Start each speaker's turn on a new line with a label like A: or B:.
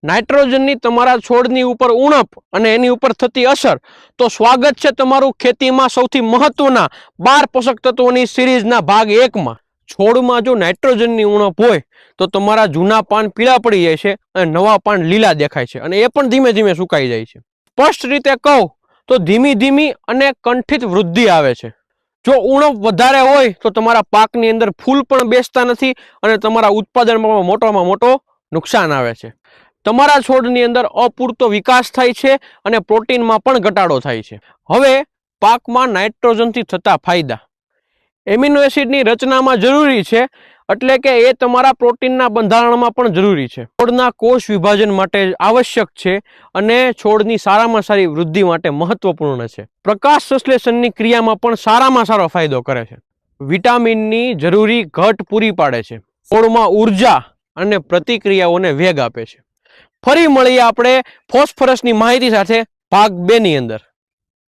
A: નાઇટ્રોજનની તમારા છોડની ઉપર ઉણપ અને એની ઉપર થતી અસર, તો સ્વાગત છે તમારું ખેતીમાં સૌથી મહત્વના 12 પોષક તત્વોની સિરીઝના ભાગ 1માં। છોડમાં જો નાઇટ્રોજનની ઉણપ હોય તો તમારા જૂના પાન પીળા પડી જાય છે અને નવા પાન લીલા દેખાય છે અને એ પણ ધીમે ધીમે સુકાઈ જાય છે। સ્પષ્ટ રીતે કહું તો ધીમી ધીમી અને કંઠિત વૃદ્ધિ આવે છે। જો ઉણપ વધારે હોય તો તમારા પાકની અંદર ફૂલ પણ બેસતા નથી અને તમારા ઉત્પાદનમાં મોટામાં મોટો નુકસાન આવે છે। તમારા છોડની અંદર અપૂરતો વિકાસ થાય છે અને પ્રોટીનમાં પણ ઘટાડો થાય છે। હવે પાકમાં નાઇટ્રોજનથી થતા ફાયદા। એમિનો એસિડની રચનામાં જરૂરી છે, એટલે કે એ તમારા પ્રોટીનના બંધારણમાં પણ જરૂરી છે। છોડના કોષ વિભાજન માટે આવશ્યક છે અને છોડની સારામાં સારી વૃદ્ધિ માટે મહત્વપૂર્ણ છે। પ્રકાશ સંશ્લેષણની ક્રિયામાં પણ સારામાં સારો ફાયદો કરે છે। વિટામિનની જરૂરી ઘટ પૂરી પાડે છે। છોડમાં ઉર્જા અને પ્રતિક્રિયાઓને વેગ આપે છે। ફરી મળીએ આપણે ફોસ્ફરસની માહિતી સાથે ભાગ 2 ની અંદર।